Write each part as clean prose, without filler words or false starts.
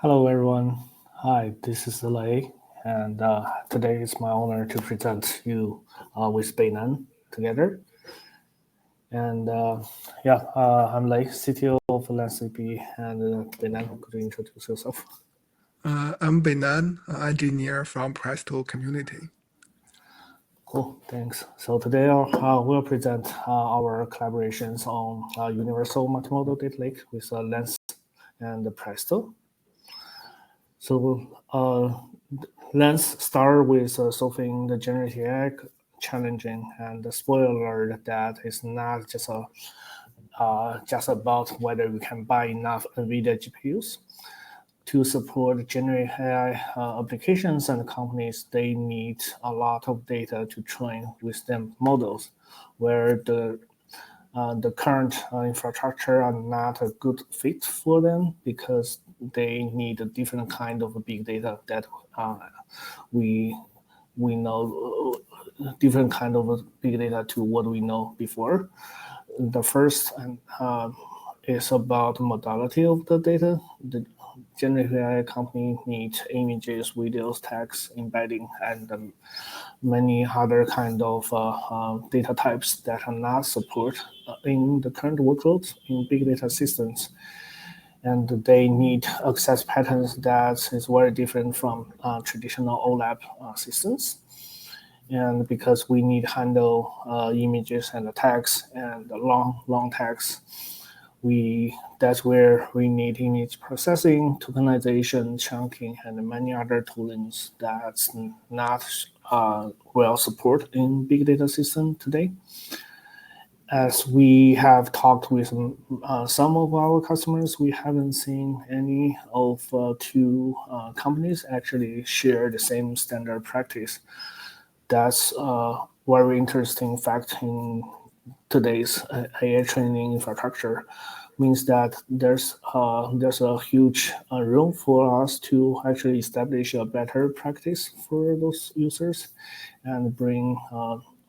Hello, everyone. Hi, this is Lei, and today it's my honor to present you with Beinan together. And I'm Lei, CTO of LensCP, and Beinan, could you introduce yourself? I'm Beinan, an engineer from Presto community. Cool, thanks. So today we'll present our collaborations on universal multimodal data lake with Lens and Presto. So let's start with solving the generative AI challenging, and the spoiler that is not just about whether we can buy enough NVIDIA GPUs to support generative AI applications, and companies. They need a lot of data to train with them models, where the current infrastructure are not a good fit for them because they need a different kind of big data that we we know different kind of big data to what we know before. The first is about modality of the data. The generative AI company needs images, videos, text, embedding, and many other kind of data types that are not supported in the current workloads in big data systems. And they need access patterns that is very different from traditional OLAP systems. And because we need handle images and text and long text, that's where we need image processing, tokenization, chunking, and many other toolings that's not well supported in big data system today. As we have talked with some of our customers, we haven't seen any of two companies actually share the same standard practice. That's a very interesting fact in today's AI training infrastructure. Means that there's a huge room for us to actually establish a better practice for those users and bring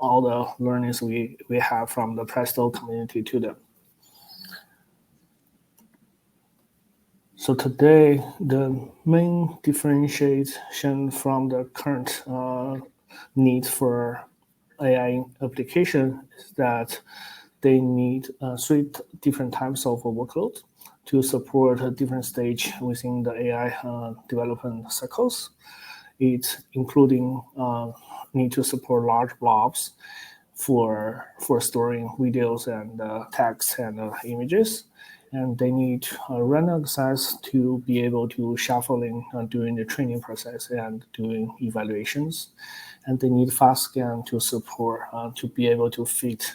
all the learnings we have from the Presto community to them. So today, the main differentiation from the current need for AI application is that they need three different types of workload to support a different stage within the AI development cycles. It including need to support large blobs for storing videos and text and images, and they need random access to be able to shuffling during the training process and doing evaluations, and they need fast scan to support to be able to fit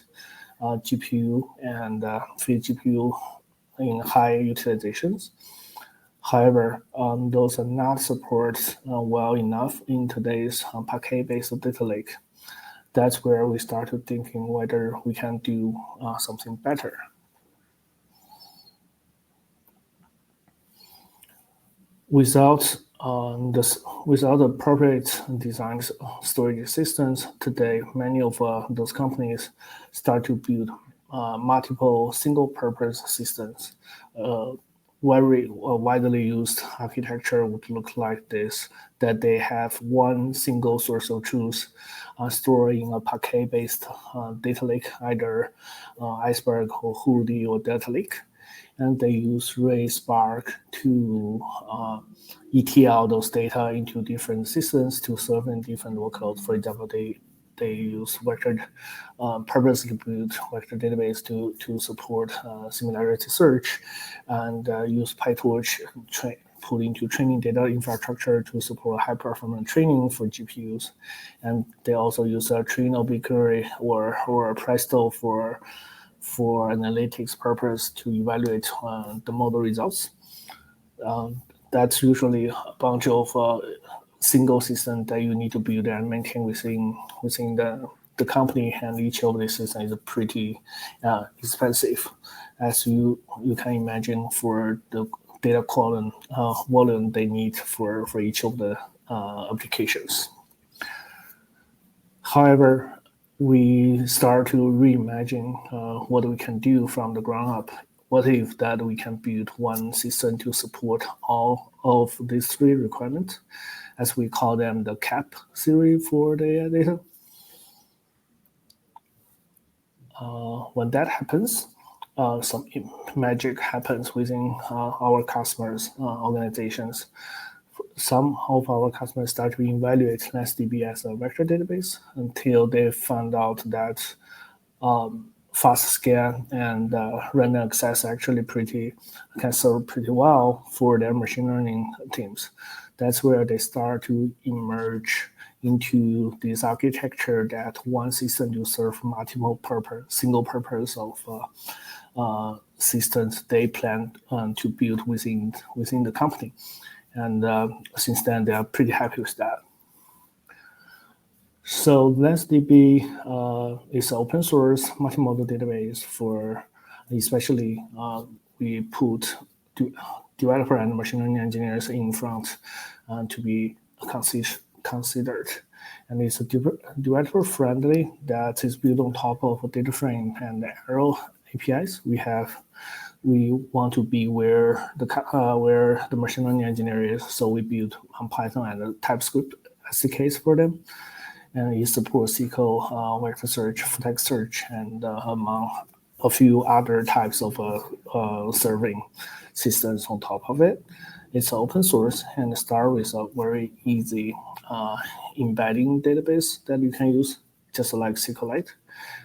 GPU and fit GPU in high utilizations. However, those are not supported well enough in today's Parquet-based data lake. That's where we started thinking whether we can do something better. Without appropriate designed storage systems today, many of those companies start to build multiple single-purpose systems. Very widely used architecture would look like this, that they have one single source of truth stored in a Parquet-based data lake, either Iceberg or Hudi or Data Lake. And they use Ray Spark to ETL those data into different systems to serve in different workloads. For example, they use purposely built vector database to support similarity search, and use PyTorch put into training data infrastructure to support high performance training for GPUs. And they also use a Trino BigQuery or Presto for analytics purpose to evaluate the model results. That's usually a bunch of single system that you need to build and maintain within the company, and each of these systems is pretty expensive, as you can imagine, for the data column volume they need for each of the applications. However, we start to reimagine what we can do from the ground up. What if that we can build one system to support all of these three requirements, as we call them the CAP series for the AI data. When that happens, some magic happens within our customers' organizations. Some of our customers start to evaluate LensDB as a vector database until they found out that fast scan and random access actually can serve pretty well for their machine learning teams. That's where they start to emerge into this architecture that one system to serve single purpose of systems they plan to build within the company. And since then, they are pretty happy with that. So LensDB is an open source multimodal database for, especially we put developer and machine learning engineers in front to be considered. And it's a developer friendly that is built on top of DataFrame and Arrow APIs. We want to be where the machine learning engineer is, so we build on Python and TypeScript SDKs for them. And it supports SQL, vector search, text search, and among a few other types of serving systems on top of it. It's open source and start with a very easy embedding database that you can use, just like SQLite.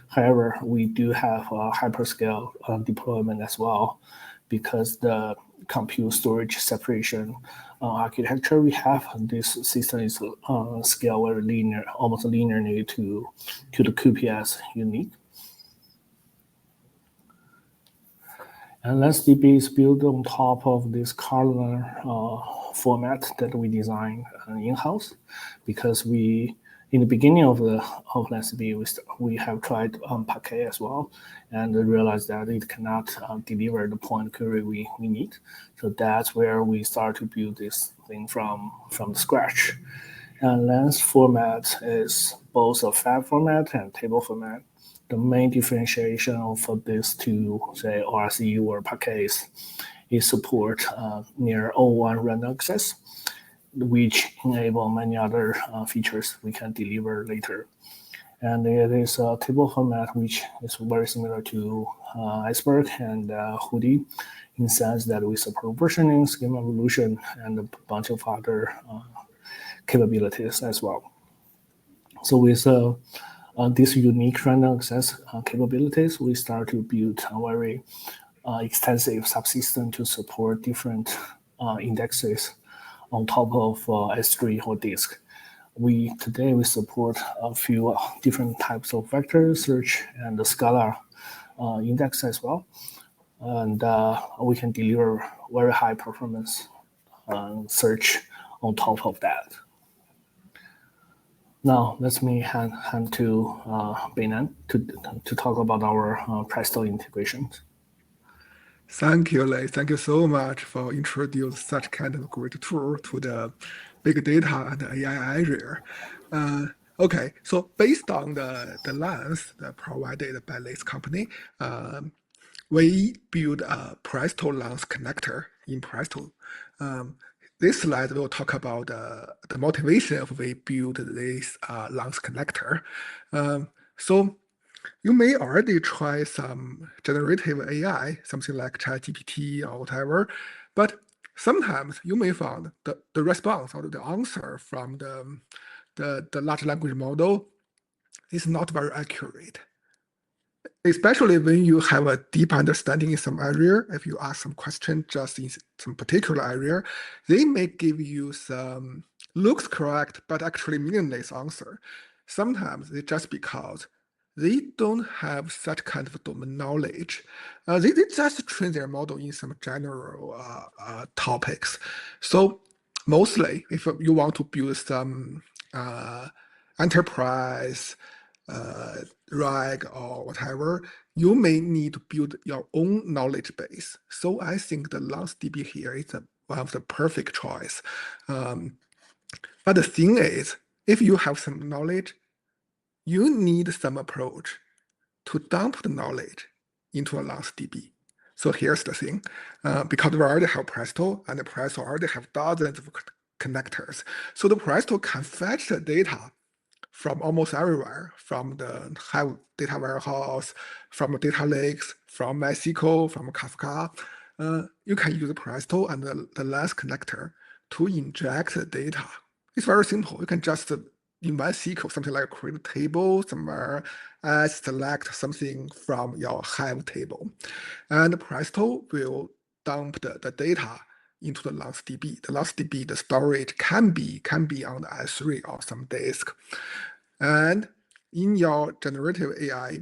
However, we do have a hyperscale deployment as well, because the compute storage separation architecture we have, this system is scale very linear, almost linearly to the QPS unique. And LensDB is built on top of this columnar format that we designed in-house, because in the beginning of LensDB, we have tried Parquet as well, and realized that it cannot deliver the point query we need. So that's where we start to build this thing from scratch. And Lens format is both a fab format and table format. The main differentiation of this to, say, ORCU or Parquet is support near O1 random access, which enable many other features we can deliver later. And it is a table format which is very similar to Iceberg and Hoodie, in the sense that we support versioning, schema evolution, and a bunch of other capabilities as well. So with these unique random access capabilities, we start to build a very extensive subsystem to support different indexes on top of S3 or disk. Today we support a few different types of vector search and the Scala index as well. And we can deliver very high performance search on top of that. Now, let me hand to Beinan to talk about our Presto integrations. Thank you, Lei. Thank you so much for introducing such kind of great tool to the big data and AI area. Okay, so based on the lens that provided by this company, we build a Presto lens connector in Presto. This slide will talk about the motivation of we build this lens connector. So you may already try some generative AI, something like ChatGPT or whatever, but sometimes you may find the response or the answer from the large language model is not very accurate. Especially when you have a deep understanding in some area, if you ask some question just in some particular area, they may give you some looks correct, but actually meaningless answer. Sometimes it's just because they don't have such kind of domain knowledge. They just train their model in some general topics. So mostly, if you want to build some enterprise RAG or whatever, you may need to build your own knowledge base. So I think the LensDB here is one of the perfect choice. But the thing is, if you have some knowledge, you need some approach to dump the knowledge into a LensDB. So here's the thing, because we already have Presto, and the Presto already have dozens of connectors. So the Presto can fetch the data from almost everywhere, from the Hive data warehouse, from data lakes, from MySQL, from Kafka. You can use Presto and the last connector to inject the data. It's very simple. You can just in MySQL, something like create a table somewhere, select something from your Hive table. And Presto will dump the data into the LaunchDB. The LaunchDB, the storage can be on the S3 or some disk. And in your generative AI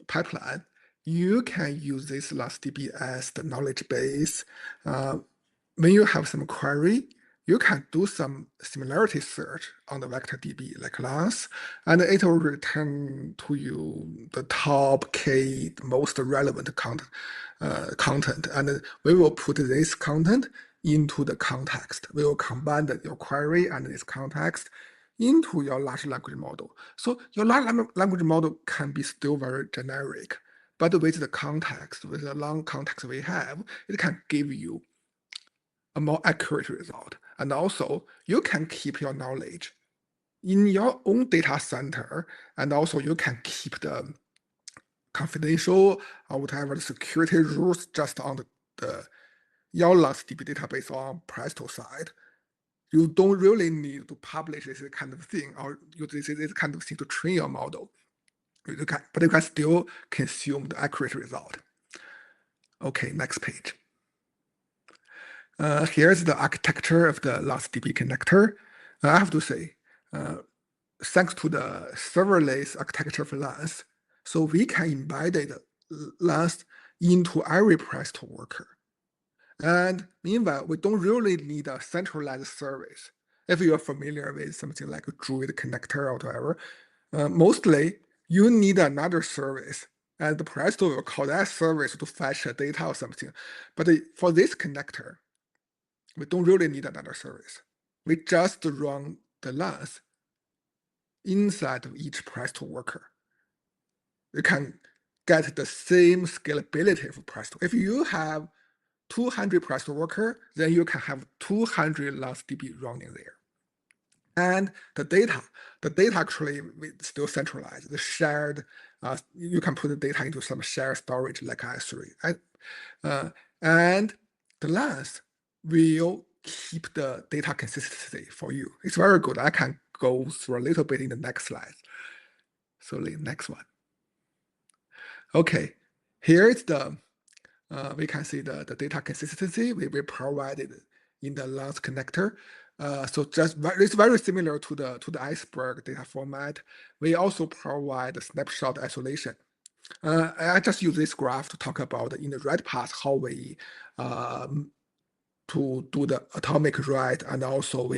pipeline, you can use this LaunchDB as the knowledge base. When you have some query, you can do some similarity search on the vector DB like Lance, and it will return to you the top K, the most relevant content. And we will put this content into the context. We will combine your query and this context into your large language model. So your large language model can be still very generic, but with the context, with the long context we have, it can give you a more accurate result. And also, you can keep your knowledge in your own data center, and also you can keep the confidential or whatever the security rules just on your LaunchDB database on Presto side. You don't really need to publish this kind of thing or use this kind of thing to train your model. But you can still consume the accurate result. Okay, next page. Here's the architecture of the LaunchDB connector. I have to say, thanks to the serverless architecture of Lance, so we can embed Lance into every Presto worker. And meanwhile, we don't really need a centralized service. If you're familiar with something like a Druid connector or whatever, mostly you need another service, and the Presto will call that service to fetch the data or something. But for this connector, we don't really need another service. We just run the Lance inside of each Presto worker. You can get the same scalability of Presto. If you have 200 Presto worker, then you can have 200 LaunchDB running there. And the data actually still centralized. The shared, you can put the data into some shared storage like S3. And the Lance will keep the data consistency for you. It's very good. I can go through a little bit in the next slide. So the next one. Okay, here is the, we can see the data consistency we provided in the Lance connector. So it's very similar to the iceberg data format. We also provide snapshot isolation. I just use this graph to talk about in the red part how we to do the atomic write, and also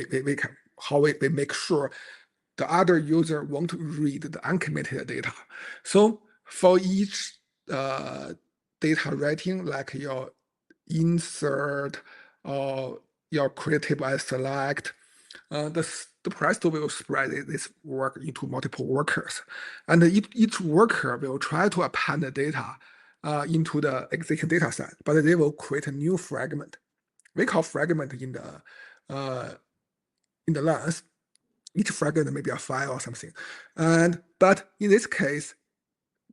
how we make sure the other user won't read the uncommitted data. So for each data writing, like your insert or your create table as select, the Presto will spread this work into multiple workers, and each worker will try to append the data into the existing data set, but they will create a new fragment. We call fragment in the Lance. Each fragment may be a file or something, but in this case,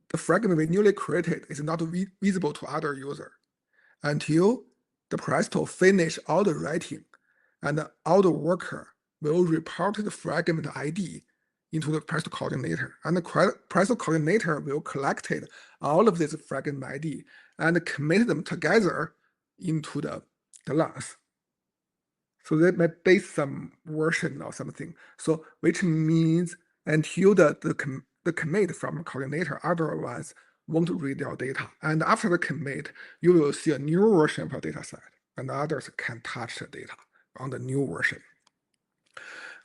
the fragment we newly created is not visible to other user until the Presto finish all the writing, and all the worker will report the fragment ID into the Presto coordinator, and the Presto coordinator will collect all of this fragment ID and commit them together into the Lance. So they may base some version or something. So which means until the commit from the coordinator, other ones won't read your data. And after the commit, you will see a new version of your data set, and others can touch the data on the new version.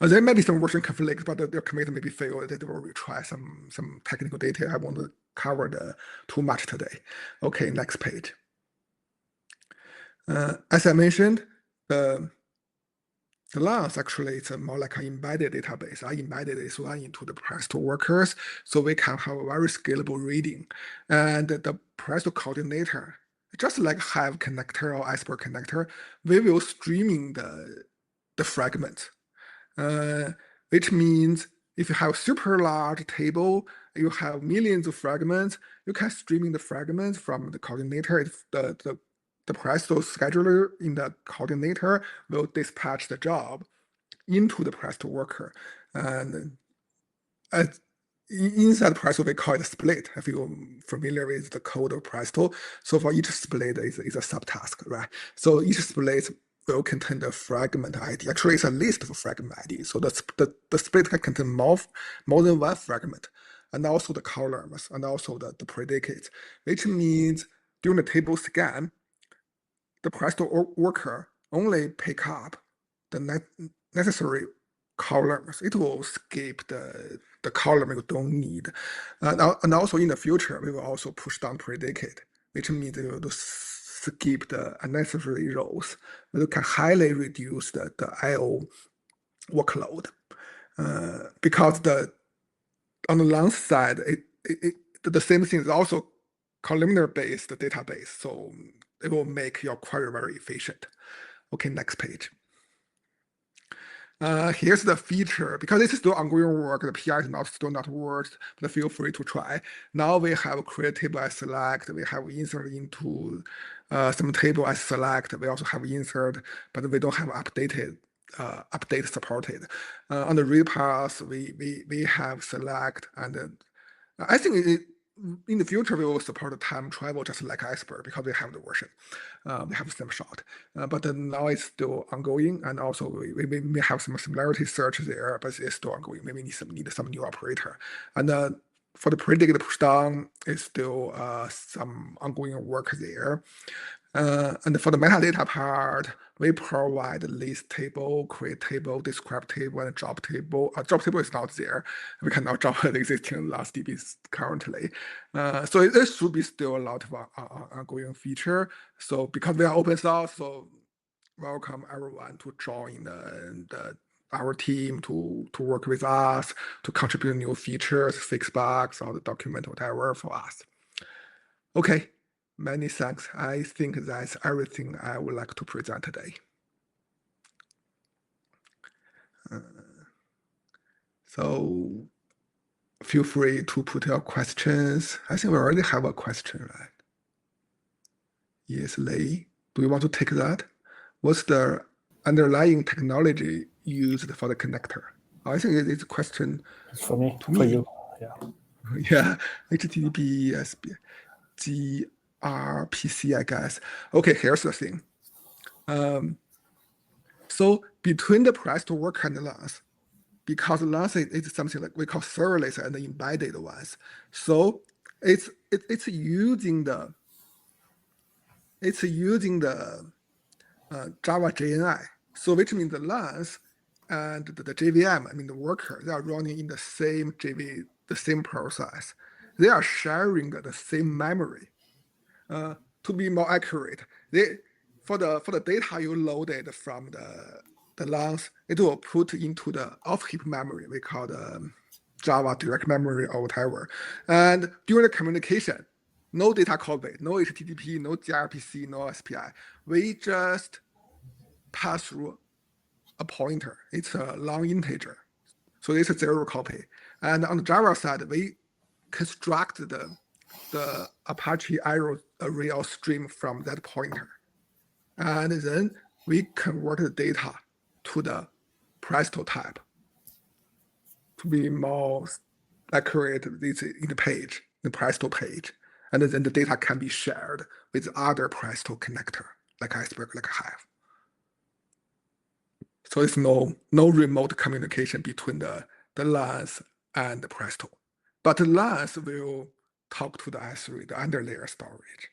There may be some version conflicts, but their commit may be failed. They will retry some technical data. I won't cover too much today. Okay, next page. As I mentioned, the Lance actually it's more like an embedded database. I embedded this one into the Presto workers, so we can have a very scalable reading. And the Presto coordinator just like Hive connector or Iceberg connector, we will streaming the fragment, which means if you have super large table, you have millions of fragments, you can streaming the fragments from the coordinator. The Presto scheduler in the coordinator will dispatch the job into the Presto worker. And inside Presto, we call it a split, if you're familiar with the code of Presto. So for each split is a subtask, right? So each split will contain the fragment ID. Actually, it's a list of fragment ID. So the split can contain more than one fragment, and also the columns, and also the predicates, which means during the table scan, the Presto worker only pick up the necessary columns. It will skip the column you don't need. And also in the future, we will also push down predicate, which means it will skip the unnecessary rows. We can highly reduce the I/O workload. Because on the long side, the same thing is also columnar-based database, so it will make your query very efficient. Okay, next page. Here's the feature. Because it's still ongoing work, the PR is still not worked, but feel free to try. Now we have create table as select. We have insert into some table as select. We also have insert, but we don't have update supported. On the read path, we have select, and I think in the future we will support time travel just like Iceberg because we have the version. We have snapshot, but now it's still ongoing, and also we may have some similarity search there, but it's still ongoing. Maybe need some new operator, and for the predict push down, it's still some ongoing work there. And for the metadata part, we provide list table, create table, describe table, and job table. Job table is not there. We cannot drop the existing last DBs currently. So there should be still a lot of ongoing feature. So because we are open source, so welcome everyone to join our team to work with us, to contribute new features, fix bugs, or document whatever for us. Okay. Many thanks. I think that's everything I would like to present today. So feel free to put your questions. I think we already have a question, right? Yes, Lei. Do you want to take that? What's the underlying technology used for the connector? I think it's a question It's for me, to for me. you. Yeah. Yeah, HTTP, gRPC, I guess. Okay, here's the thing. So between the Presto worker and the lens, because lens is something like we call serverless and the embedded ones. So it's using the Java GenAI. So which means the lens and the JVM, I mean the worker, they are running in the same the same process. They are sharing the same memory. To be more accurate, for the data you loaded from the lens, it will put into the off-heap memory we call the Java direct memory or whatever. And during the communication, no data copy, no HTTP, no gRPC, no SPI. We just pass through a pointer. It's a long integer. So it's a zero copy. And on the Java side, we construct the Apache array or stream from that pointer. And then we convert the data to the Presto type to be more accurate in the page, the Presto page. And then the data can be shared with other Presto connector, like Iceberg, like Hive. So it's no remote communication between the lens and the Presto. But the lens will talk to the S3, the underlayer storage.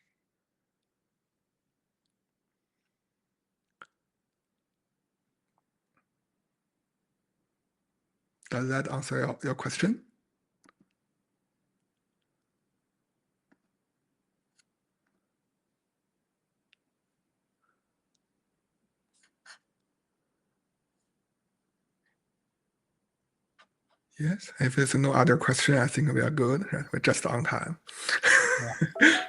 Does that answer your question? Yes, if there's no other question, I think we are good. We're just on time. Yeah.